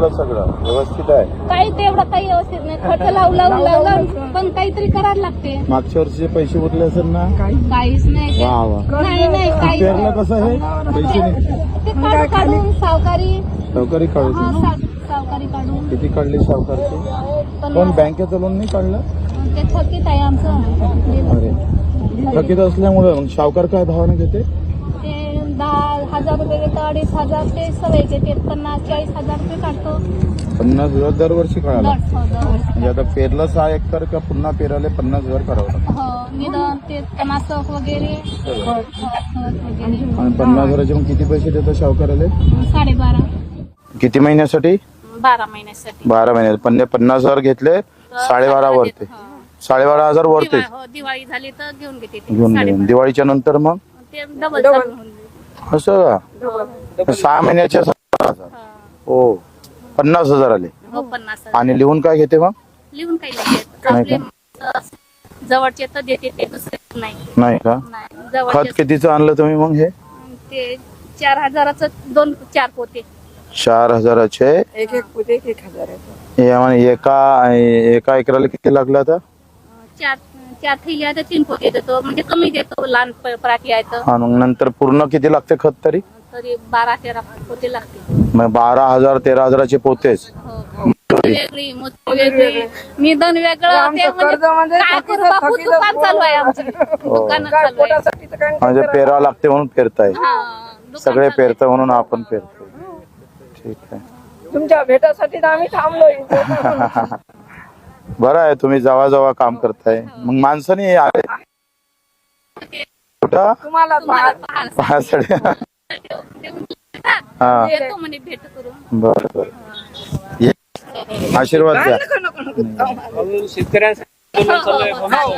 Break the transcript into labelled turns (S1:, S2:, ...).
S1: चांगलं सगळं व्यवस्थित आहे.
S2: काही तेवढं काही व्यवस्थित नाही. खर्च लावून पण काहीतरी करायला लागते.
S1: मागच्या वर्षीचे पैसे उरले असेल ना?
S2: काहीच नाही.
S1: वा वा.
S2: नाही काही
S1: पेरलं कसं हे पैसे नाही
S2: ते काढून सावकारी
S1: काढायचे.
S2: सावकारी काढून
S1: किती काढली सावकारची? पण बँकेचं लोन नाही काढलं?
S2: ते थकीत आहे आमचं.
S1: अरे थकीत असल्यामुळे मग सावकार काय भावाने घेते?
S2: ते 10,000 रुपये घेतो, 2,500 ते सवय घेते. 50-40,000 रुपये काढतो.
S1: 50,000 दरवर्षी काढायला?
S2: दरवर्षी.
S1: म्हणजे आता पेरलं 6 एकर का पुन्हा पेरायला 50,000 करावं लागतं?
S2: हो, निदान ते तणासक वगैरे
S1: आणि 50,000चे मग किती पैसे देतो सावकाराला?
S2: 12.5.
S1: किती महिन्यासाठी?
S2: 12 महिन्यासाठी.
S1: 12 महिने. 50,000 घेतले 12.5 वरते. 12,500 वरते
S2: दिवाळी झाली तर घेऊन घेते ते.
S1: घेऊन गेले. दिवाळीच्या नंतर मग
S2: ते डबल होऊन जाईल.
S1: असं का? 6 महिन्याच्या 17,000. हो 50,000 आले.
S2: हो 50.
S1: आणि लिहून काय घेते मग?
S2: लिहून काही नाही
S1: नाही
S2: आपले जवळचे तर देते ते, दुसरे नाही.
S1: नाही का?
S2: नाही
S1: खत
S2: जवळचे
S1: कितीचं आणलं तुम्ही मग? हे
S2: ते 4,000चं 4 पोते.
S1: 4,000चे
S3: एक पोते 1,000.
S1: एका एकराला किती लागलं आता?
S2: 4 थैली आहे तर 3 पोते देतो. म्हणजे कमी देतो. लहान पराठी आहे तर.
S1: आणि मग नंतर पूर्ण किती लागते खत तरी?
S2: तरी 12-13 पोते लागते.
S1: मग 12,000 13,000चे पोतेच.
S2: वेगळी मोठी वेगळी निधन वेगळं. ते म्हणजे काय करू बापू, दुकान चालू आहे आमची. दुकान चालू आहे.
S1: म्हणजे पेरावं लागते म्हणून पेरताय.
S2: हा, दुकान
S1: सगळे
S2: चालू आहे.
S1: पेरता म्हणून आपण पेरतो. ठीक आहे.
S3: तुमच्या भेटासाठी तर आम्ही थांबलोय.
S1: बरं आहे, तुम्ही जवळ काम करताय. मग माणसाने आले कुठं
S3: तुम्हाला
S1: पाहण्यासाठी? हा
S2: येतो म्हणे भेट करून.
S1: बरं आशीर्वाद द्या.
S3: नको.
S4: शेतकऱ्यांसाठी
S2: हो, हो, हो.